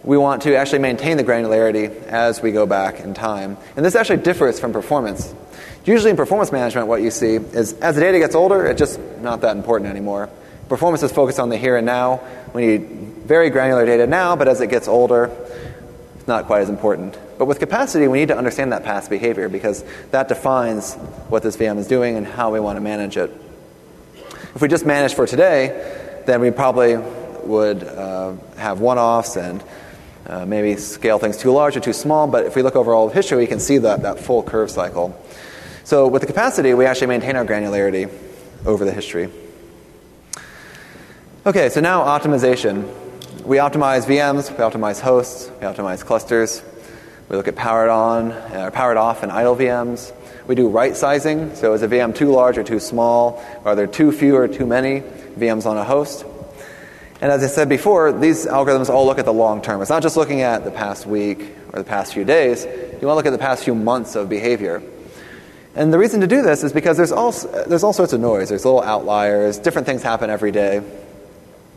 we want to actually maintain the granularity as we go back in time. And this actually differs from performance. Usually in performance management, what you see is as the data gets older, it's just not that important anymore. Performance is focused on the here and now. We need very granular data now, but as it gets older, it's not quite as important. But with capacity, we need to understand that past behavior because that defines what this VM is doing and how we want to manage it. If we just manage for today, then we probably would have one-offs and maybe scale things too large or too small. But if we look over all of history, we can see that full curve cycle. So with the capacity, we actually maintain our granularity over the history. Okay, so now optimization. We optimize VMs, we optimize hosts, we optimize clusters. We look at powered on, powered off, and idle VMs. We do right sizing. So is a VM too large or too small? Are there too few or too many VMs on a host? And as I said before, these algorithms all look at the long term. It's not just looking at the past week or the past few days. You want to look at the past few months of behavior. And the reason to do this is because there's all sorts of noise. There's little outliers. Different things happen every day.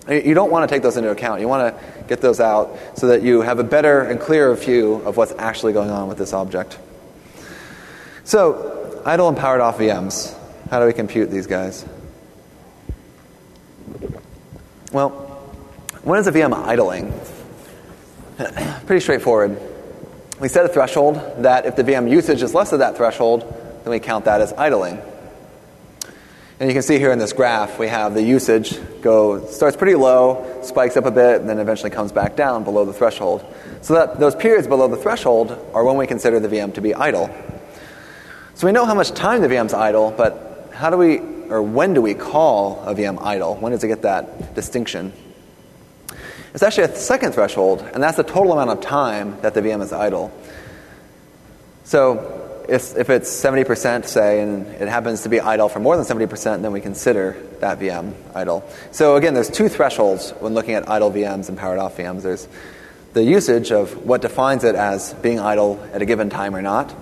You don't want to take those into account. You want to get those out so that you have a better and clearer view of what's actually going on with this object. So, idle and powered off VMs. How do we compute these guys? Well, when is a VM idling? Pretty straightforward. We set a threshold that if the VM usage is less than that threshold, then we count that as idling. And you can see here in this graph, we have the usage starts pretty low, spikes up a bit, and then eventually comes back down below the threshold. So that those periods below the threshold are when we consider the VM to be idle. So we know how much time the VM's idle, but when do we call a VM idle? When does it get that distinction? It's actually a second threshold, and that's the total amount of time that the VM is idle. So if it's 70%, say, and it happens to be idle for more than 70%, then we consider that VM idle. So again, there's two thresholds when looking at idle VMs and powered off VMs. There's the usage of what defines it as being idle at a given time or not.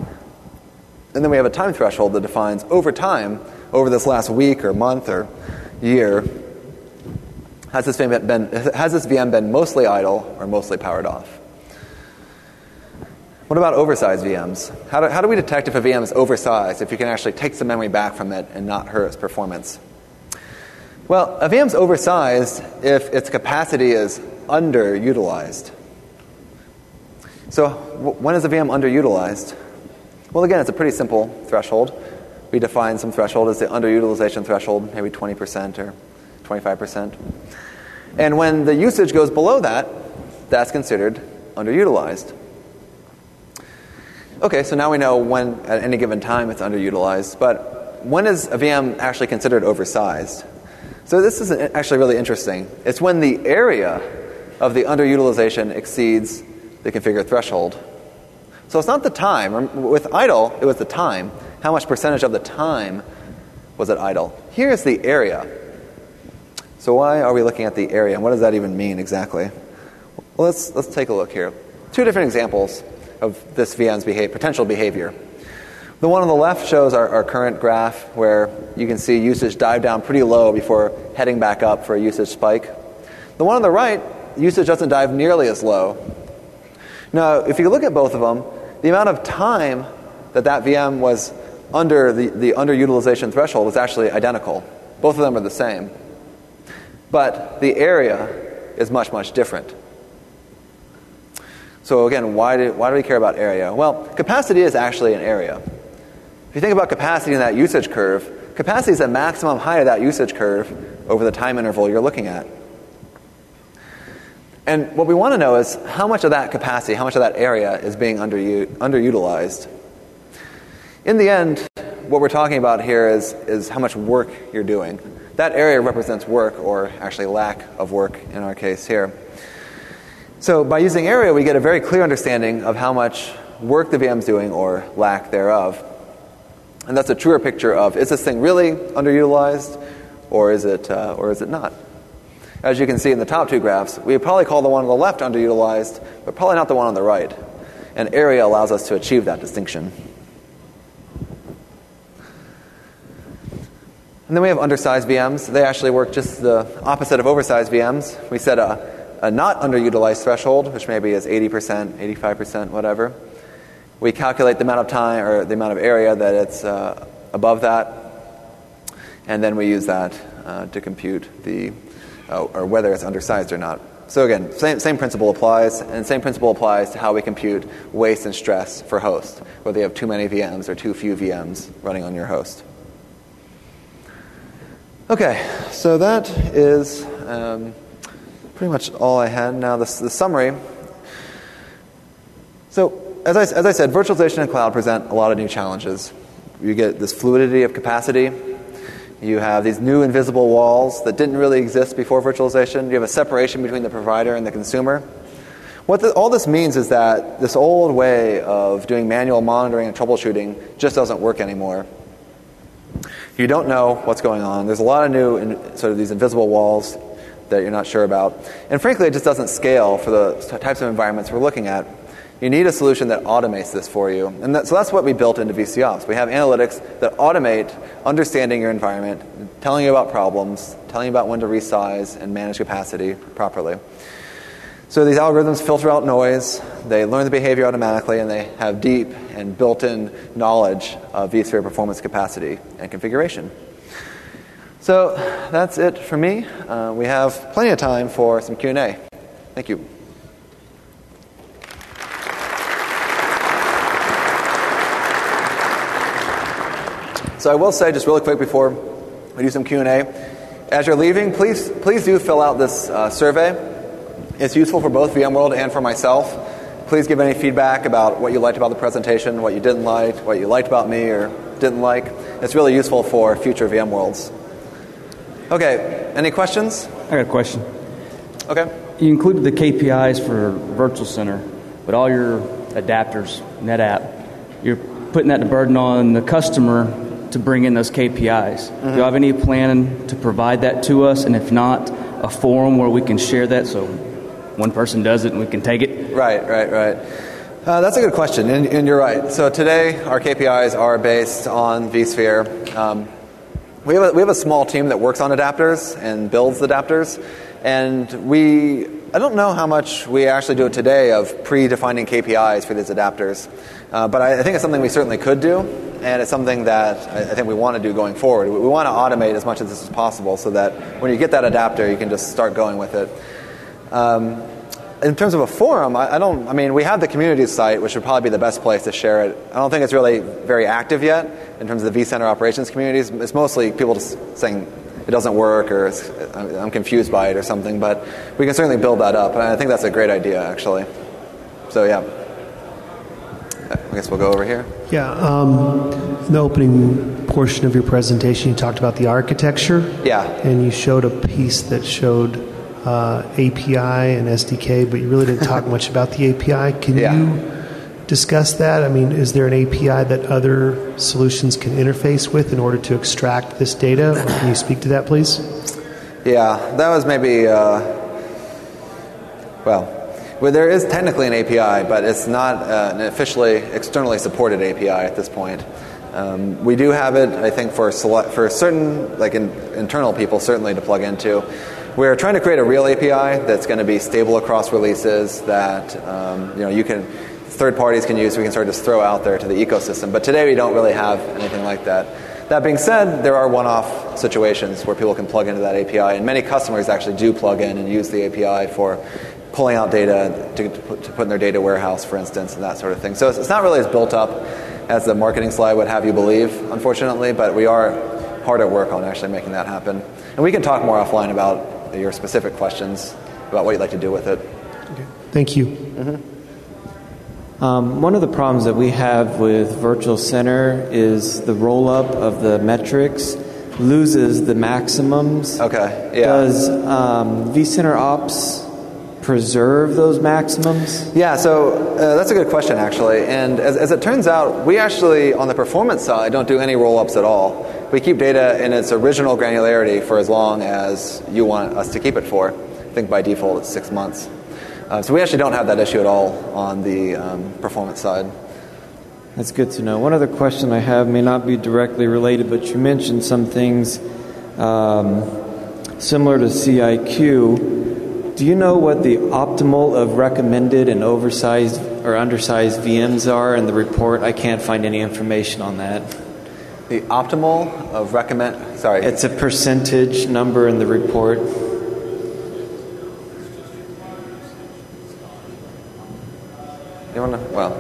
And then we have a time threshold that defines over time, over this last week or month or year, has this VM been mostly idle or mostly powered off? What about oversized VMs? How do we detect if a VM is oversized, if you can actually take some memory back from it and not hurt its performance? Well, a VM's oversized if its capacity is underutilized. So when is a VM underutilized? Well, again, it's a pretty simple threshold. We define some threshold as the underutilization threshold, maybe 20% or 25%. And when the usage goes below that, that's considered underutilized. Okay, so now we know when at any given time it's underutilized, but when is a VM actually considered oversized? So this is actually really interesting. It's when the area of the underutilization exceeds the configured threshold. So it's not the time. With idle, it was the time. How much percentage of the time was it idle? Here's the area. So why are we looking at the area, and what does that even mean exactly? Well, let's take a look here. Two different examples of this VM's potential behavior. The one on the left shows our current graph where you can see usage dive down pretty low before heading back up for a usage spike. The one on the right, usage doesn't dive nearly as low. Now, if you look at both of them, the amount of time that VM was the underutilization threshold is actually identical. Both of them are the same. But the area is much, much different. So again, why do we care about area? Well, capacity is actually an area. If you think about capacity in that usage curve, capacity is the maximum height of that usage curve over the time interval you're looking at. And what we want to know is how much of that capacity, how much of that area is being underutilized. In the end, what we're talking about here is how much work you're doing. That area represents work, or actually lack of work in our case here. So by using area, we get a very clear understanding of how much work the VM's doing, or lack thereof. And that's a truer picture of, is this thing really underutilized, or is it not? As you can see in the top two graphs, we would probably call the one on the left underutilized, but probably not the one on the right. And area allows us to achieve that distinction. And then we have undersized VMs. They actually work just the opposite of oversized VMs. We set a not underutilized threshold, which maybe is 80%, 85%, whatever. We calculate the amount of time or the amount of area that it's above that, and then we use that to compute or whether it's undersized or not. So again, same principle applies, and same principle applies to how we compute waste and stress for hosts, whether you have too many VMs or too few VMs running on your host. Okay, so that is pretty much all I had. Now the summary. So as I said, virtualization and cloud present a lot of new challenges. You get this fluidity of capacity. You have these new invisible walls that didn't really exist before virtualization. You have a separation between the provider and the consumer. All this means is that this old way of doing manual monitoring and troubleshooting just doesn't work anymore. You don't know what's going on. There's a lot of new sort of these invisible walls that you're not sure about. And frankly, it just doesn't scale for the types of environments we're looking at. You need a solution that automates this for you. And so that's what we built into VCOps. We have analytics that automate understanding your environment, telling you about problems, telling you about when to resize and manage capacity properly. So these algorithms filter out noise, they learn the behavior automatically, and they have deep and built-in knowledge of vSphere performance, capacity, and configuration. So that's it for me. We have plenty of time for some Q&A. Thank you. So I will say, just really quick before we do some Q&A, as you're leaving, please do fill out this survey. It's useful for both VMworld and for myself. Please give any feedback about what you liked about the presentation, what you didn't like, what you liked about me or didn't like. It's really useful for future VMworlds. Okay, any questions? I got a question. Okay. You included the KPIs for VirtualCenter, but all your adapters, NetApp, you're putting that burden on the customer to bring in those KPIs. Mm-hmm. Do you have any plan to provide that to us? And if not, a forum where we can share that so one person does it and we can take it? Right. That's a good question, and you're right. So today, our KPIs are based on vSphere. We have a small team that works on adapters and builds adapters, and I don't know how much we actually do today of pre-defining KPIs for these adapters, but I think it's something we certainly could do, and it's something that I think we want to do going forward. We want to automate as much of this as possible so that when you get that adapter, you can just start going with it. In terms of a forum, we have the community site, which would probably be the best place to share it. I don't think it's really very active yet in terms of the vCenter operations communities. It's mostly people just saying it doesn't work or I'm confused by it or something, but we can certainly build that up, and I think that's a great idea, actually. So, yeah. I guess we'll go over here. Yeah. In the opening portion of your presentation, you talked about the architecture. Yeah. And you showed a piece that showed API and SDK, but you really didn't talk much about the API. Can you discuss that? I mean, is there an API that other solutions can interface with in order to extract this data? Or can you speak to that, please? Yeah, that was maybe, well, there is technically an API, but it's not an officially externally supported API at this point. We do have it, I think, for certain, like internal people, certainly to plug into. We're trying to create a real API that's going to be stable across releases. That third parties can use, we can sort of just throw out there to the ecosystem. But today we don't really have anything like that. That being said, there are one-off situations where people can plug into that API, and many customers actually do plug in and use the API for pulling out data to put in their data warehouse, for instance, and that sort of thing. So it's not really as built up as the marketing slide would have you believe, unfortunately, but we are hard at work on actually making that happen. And we can talk more offline about your specific questions about what you'd like to do with it. Okay. Thank you. One of the problems that we have with Virtual Center is the roll-up of the metrics loses the maximums. Okay, yeah. Does vCenter Ops preserve those maximums? Yeah, so that's a good question, actually. And as it turns out, we actually, on the performance side, don't do any roll-ups at all. We keep data in its original granularity for as long as you want us to keep it for. I think by default it's 6 months. So we actually don't have that issue at all on the performance side. That's good to know. One other question I have may not be directly related, but you mentioned some things similar to CIQ. Do you know what the optimal of recommended and oversized or undersized VMs are in the report? I can't find any information on that. The optimal of recommend... Sorry. It's a percentage number in the report. You want to? Well,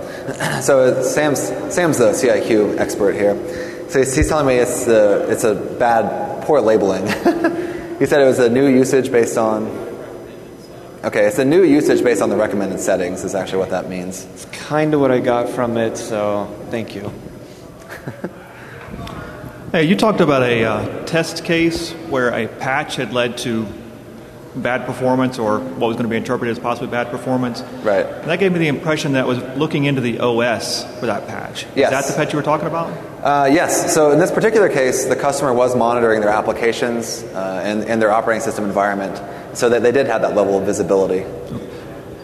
so Sam's the CIQ expert here. So he's telling me it's a poor labeling. He said it was a new usage based on... Okay, it's a new usage based on the recommended settings is actually what that means. It's kind of what I got from it, so thank you. Hey, you talked about a test case where a patch had led to bad performance or what was going to be interpreted as possibly bad performance. Right. And that gave me the impression that it was looking into the OS for that patch. Yes. Is that the patch you were talking about? Yes. So in this particular case, the customer was monitoring their applications and their operating system environment, so that they did have that level of visibility.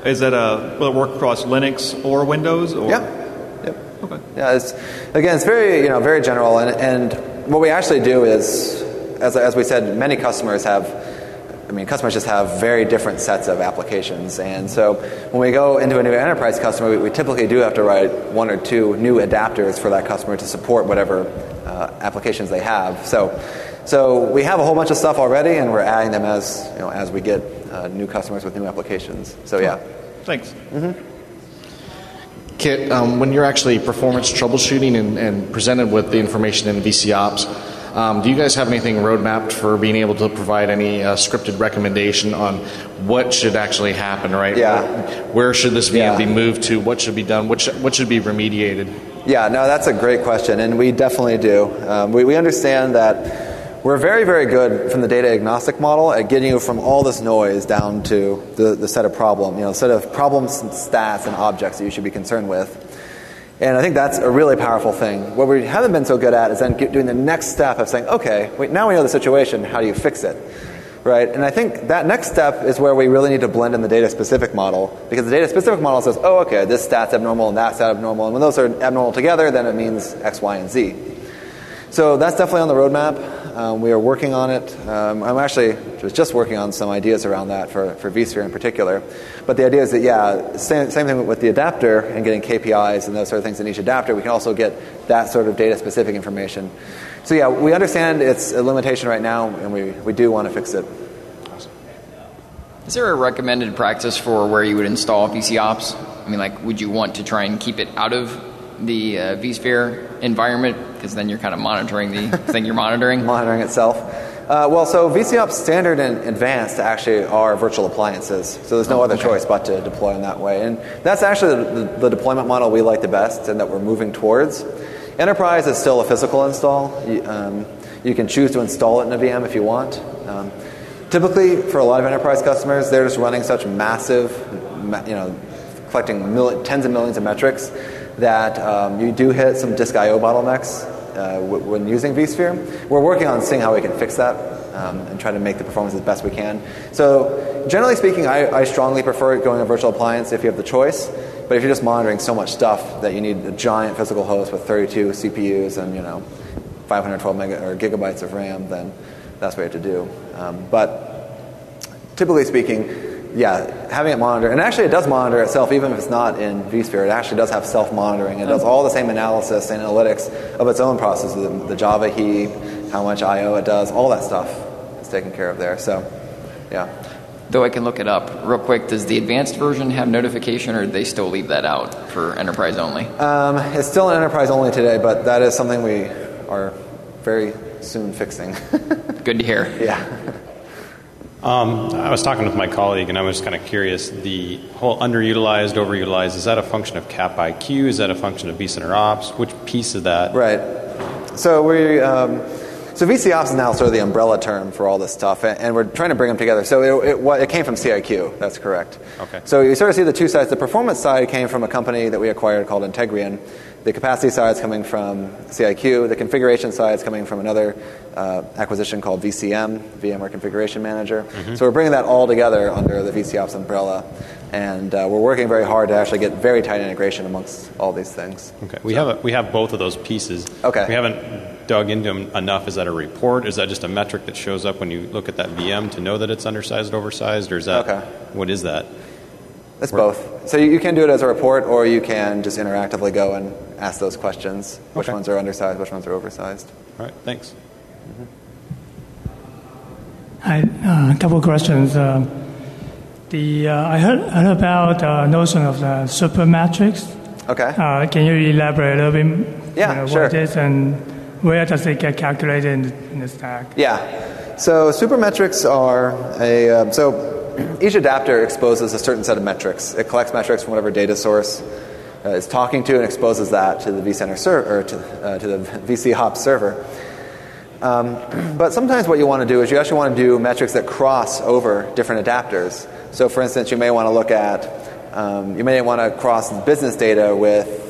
Is that will it work across Linux or Windows? Or? Yep. Okay. Yeah. It's very very general, and what we actually do is, as we said, many customers customers just have very different sets of applications. And so when we go into a new enterprise customer, we typically do have to write 1 or 2 new adapters for that customer to support whatever applications they have. So we have a whole bunch of stuff already, and we're adding them as we get new customers with new applications. So yeah. Thanks. Mm-hmm. Kit, when you're actually performance troubleshooting and presented with the information in VCOps, do you guys have anything roadmapped for being able to provide any scripted recommendation on what should actually happen, right? Yeah. Where should this VM be moved to? What should be done? What should be remediated? Yeah, no, that's a great question, and we definitely do. We understand that we're very, very good from the data agnostic model at getting you from all this noise down to the set of set of problems, and stats, and objects that you should be concerned with. And I think that's a really powerful thing. What we haven't been so good at is then doing the next step of saying, okay, now we know the situation, how do you fix it? Right? And I think that next step is where we really need to blend in the data-specific model, because the data-specific model says, oh, okay, this stat's abnormal and that stat abnormal, and when those are abnormal together, then it means X, Y, and Z. So that's definitely on the roadmap. We are working on it. I'm actually just working on some ideas around that for vSphere in particular. But the idea is that, same thing with the adapter and getting KPIs and those sort of things in each adapter. We can also get that sort of data-specific information. So we understand it's a limitation right now, and we do want to fix it. Awesome. Is there a recommended practice for where you would install VCOps? I mean, would you want to try and keep it out of the vSphere environment, because then you're kind of monitoring the thing you're monitoring? Monitoring itself. So VCOps standard and advanced actually are virtual appliances, so there's no other choice but to deploy them that way. And that's actually the deployment model we like the best and that we're moving towards. Enterprise is still a physical install. You can choose to install it in a VM if you want. Typically, for a lot of enterprise customers, they're just running such massive, collecting tens of millions of metrics that you do hit some disk I/O bottlenecks when using vSphere. We're working on seeing how we can fix that and try to make the performance as best we can. So generally speaking, I strongly prefer going a virtual appliance if you have the choice. But if you're just monitoring so much stuff that you need a giant physical host with 32 CPUs and 512 gigabytes of RAM, then that's what you have to do. But typically speaking, having it monitor, and actually it does monitor itself even if it's not in vSphere. It actually does have self-monitoring. It does all the same analysis and analytics of its own processes, the Java heap, how much I/O it does, all that stuff is taken care of there. So, yeah. Though I can look it up real quick, does the advanced version have notification, or do they still leave that out for enterprise only? It's still an enterprise only today, but that is something we are very soon fixing. Good to hear. Yeah. I was talking with my colleague, and I was kind of curious. The whole underutilized, overutilized, is that a function of cap IQ? Is that a function of vCenter Ops? Which piece of that? Right. So so vCOps is now sort of the umbrella term for all this stuff, and we're trying to bring them together. So it came from CIQ. That's correct. Okay. So you sort of see the two sides. The performance side came from a company that we acquired called Integrian. The capacity side is coming from CIQ. The configuration side is coming from another acquisition called VCM, VMware Configuration Manager. Mm-hmm. So we're bringing that all together under the vCOps umbrella, and we're working very hard to actually get very tight integration amongst all these things. Okay. We have both of those pieces. Okay. We haven't dug into them enough. Is that a report? Is that just a metric that shows up when you look at that VM to know that it's undersized, oversized, or is that what is that? It's both. So you can do it as a report, or you can just interactively go and ask those questions. Which ones are undersized, which ones are oversized. All right, thanks. Hi, a couple of questions. I heard about the notion of the super matrix. Okay. Can you elaborate a little bit? Yeah, sure. What it is and where does it get calculated in the stack? Yeah. So super metrics are each adapter exposes a certain set of metrics. It collects metrics from whatever data source it's talking to and exposes that to the vCenter server, or to the vCOps server. But sometimes what you want to do is you actually want to do metrics that cross over different adapters. So, for instance, you may want to look at, you may want to cross business data with,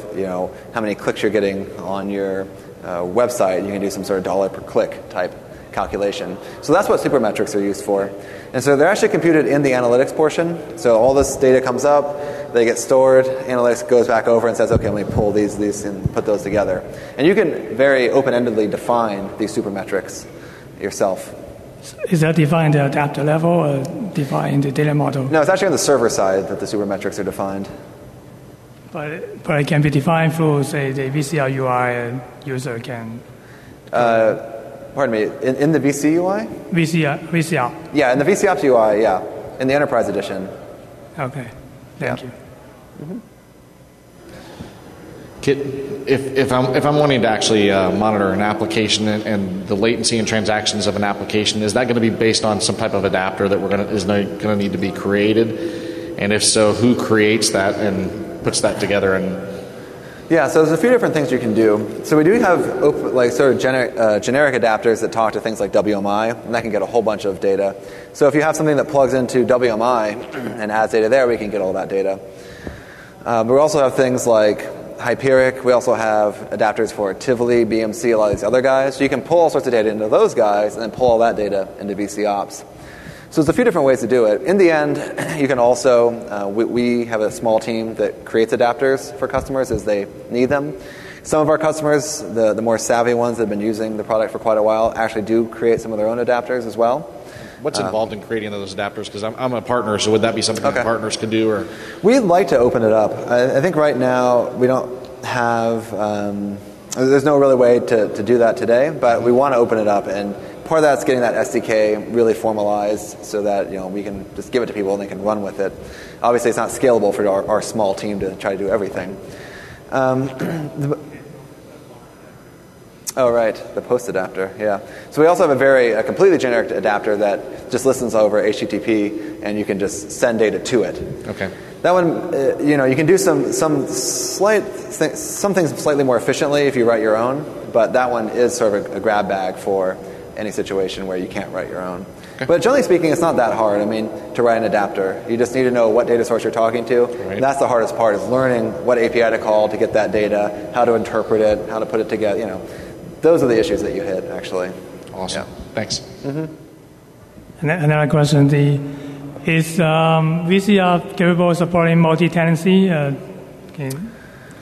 how many clicks you're getting on your website. You can do some sort of dollar per click type calculation. So that's what supermetrics are used for. And so they're actually computed in the analytics portion. So all this data comes up, they get stored, analytics goes back over and says, okay, let me pull these and put those together. And you can very open-endedly define these supermetrics yourself. Is that defined at the adapter level or defined in the data model? No, it's actually on the server side that the supermetrics are defined. But it can be defined through, say, the VCR UI and user can... Pardon me, in the VC UI? VCR. Yeah, in the vCOps UI, yeah. In the Enterprise Edition. Okay, thank you. Mm-hmm. Kit, if I'm wanting to actually monitor an application and the latency and transactions of an application, is that going to be based on some type of adapter that is going to need to be created? And if so, who creates that and puts that together? And yeah, so there's a few different things you can do. So we do have generic adapters that talk to things like WMI, and that can get a whole bunch of data. So if you have something that plugs into WMI and adds data there, we can get all that data. But we also have things like Hyperic. We also have adapters for Tivoli, BMC, a lot of these other guys. So you can pull all sorts of data into those guys and then pull all that data into vCOps. So there's a few different ways to do it. In the end, you can also, we have a small team that creates adapters for customers as they need them. Some of our customers, the more savvy ones that have been using the product for quite a while, actually do create some of their own adapters as well. What's involved in creating those adapters? Because I'm a partner, so would that be something that partners could do? Or we'd like to open it up. I think right now we don't have, there's no really way to do that today, but we want to open it up, and part of that's getting that SDK really formalized so that we can just give it to people and they can run with it. Obviously, it's not scalable for our small team to try to do everything. Oh, right, the post adapter, yeah. So we also have a completely generic adapter that just listens over HTTP, and you can just send data to it. Okay. That one, you can do some things slightly more efficiently if you write your own, but that one is sort of a grab bag for any situation where you can't write your own. Okay. But generally speaking, it's not that hard, to write an adapter. You just need to know what data source you're talking to. Right. That's the hardest part, is learning what API to call to get that data, how to interpret it, how to put it together, Those are the issues that you hit, actually. Awesome. Yeah. Thanks. Mm-hmm. Another question, is VCR capable of supporting multi-tenancy? Can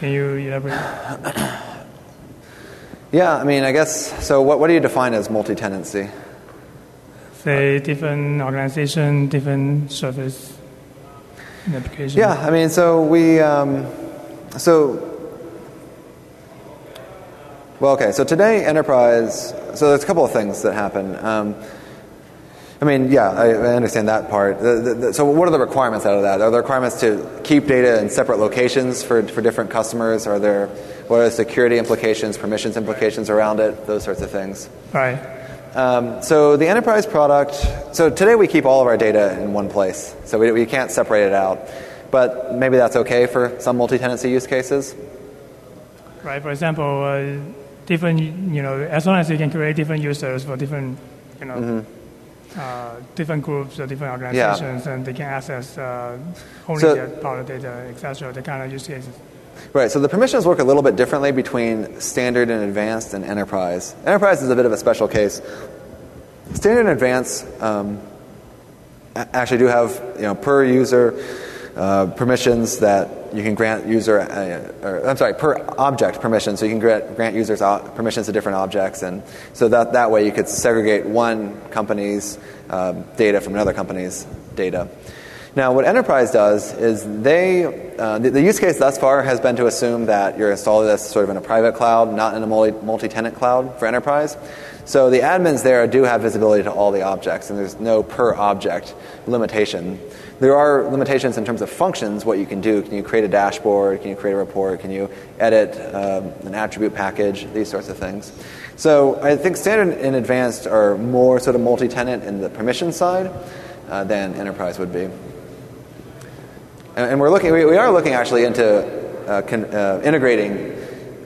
you elaborate? Yeah, I guess, so what do you define as multi-tenancy? Say different organization, different service. in application? Yeah, I mean, so so today enterprise, so there's a couple of things that happen. I mean, yeah, I understand that part. So what are the requirements out of that? Are there requirements to keep data in separate locations for different customers? What are the security implications, permissions implications around it, those sorts of things? Right. So the enterprise product, so today we keep all of our data in one place. So we can't separate it out. But maybe that's okay for some multi-tenancy use cases. Right. For example, different, as long as you can create different users for different, different groups or different organizations, and they can access only their part of data, etc., the kind of use cases. Right, so the permissions work a little bit differently between standard and advanced and enterprise. Enterprise is a bit of a special case. Standard and advanced actually do have per user permissions that you can grant per object permissions, so you can grant users permissions to different objects, and so that way you could segregate one company's data from another company's data. Now, what enterprise does is the use case thus far has been to assume that you're installing this sort of in a private cloud, not in a multi-tenant cloud for enterprise. So the admins there do have visibility to all the objects, and there's no per object limitation. There are limitations in terms of functions, what you can do. Can you create a dashboard? Can you create a report? Can you edit an attribute package? These sorts of things. So I think standard and advanced are more sort of multi-tenant in the permission side than enterprise would be. And we are looking actually into integrating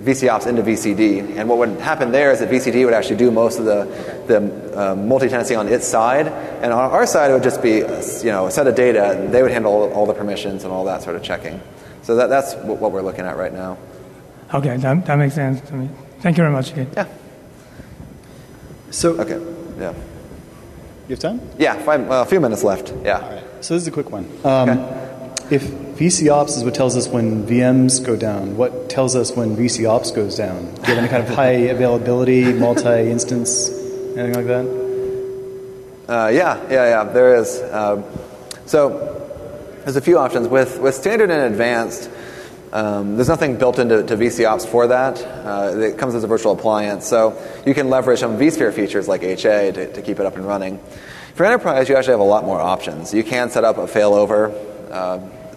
VCOps into VCD. And what would happen there is that VCD would actually do most of the multi-tenancy on its side. And on our side, it would just be a set of data, and they would handle all the permissions and all that sort of checking. So that's what we're looking at right now. Okay, that makes sense to me. Thank you very much. Yeah. So, okay, yeah. You have time? Yeah, a few minutes left. Yeah. All right. So this is a quick one. If VCOps is what tells us when VMs go down, what tells us when VCOps goes down? Do you have any kind of high availability, multi-instance, anything like that? Yeah, there is. So there's a few options. With standard and advanced, there's nothing built into VCOps for that. It comes as a virtual appliance. So you can leverage some vSphere features like HA to keep it up and running. For enterprise, you actually have a lot more options. You can set up a failover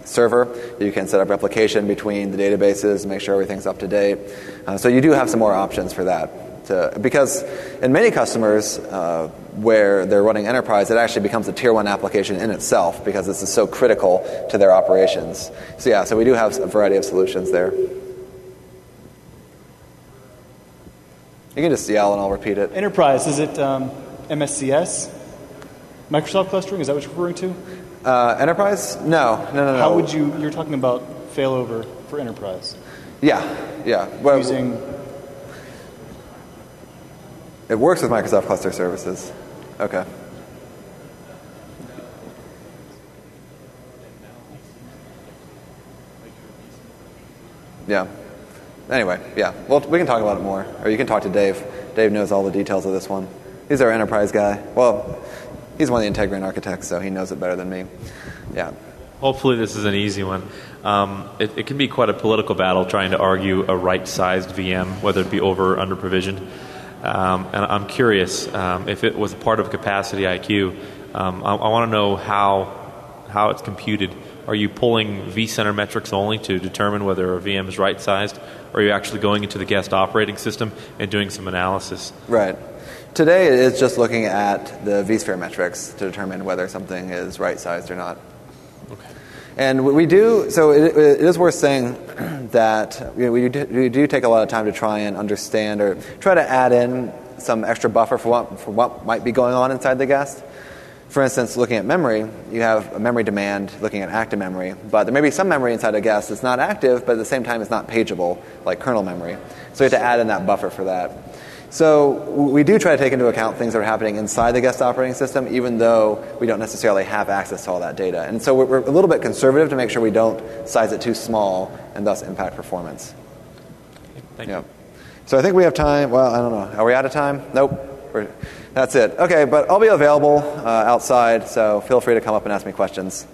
server. You can set up replication between the databases, make sure everything's up to date. So you do have some more options for that. Because in many customers where they're running enterprise, it actually becomes a tier 1 application in itself because this is so critical to their operations. So we do have a variety of solutions there. You can just yell and I'll repeat it. Enterprise, is it MSCS? Microsoft clustering, is that what you're referring to? Enterprise? No. How would you're talking about failover for enterprise? Yeah. Well, using... It works with Microsoft Cluster Services. Okay. Yeah. Anyway, yeah. Well, we can talk about it more. Or you can talk to Dave. Dave knows all the details of this one. He's our enterprise guy. Well, he's one of the Integrant architects, so he knows it better than me. Yeah. Hopefully this is an easy one. It can be quite a political battle trying to argue a right-sized VM, whether it be over or under provisioned. And I'm curious, if it was a part of capacity IQ, I want to know how it's computed. Are you pulling vCenter metrics only to determine whether a VM is right-sized, or are you actually going into the guest operating system and doing some analysis? Right. Today it is just looking at the vSphere metrics to determine whether something is right-sized or not. Okay. And we do, so it is worth saying that we do take a lot of time to try and understand or try to add in some extra buffer for what might be going on inside the guest. For instance, looking at memory, you have a memory demand looking at active memory, but there may be some memory inside a guest that's not active, but at the same time it's not pageable, like kernel memory. So you have to add in that buffer for that. So we do try to take into account things that are happening inside the guest operating system, even though we don't necessarily have access to all that data. And so we're a little bit conservative to make sure we don't size it too small and thus impact performance. Thank you. So I think we have time. Well, I don't know. Are we out of time? Nope. That's it. Okay, but I'll be available outside, so feel free to come up and ask me questions.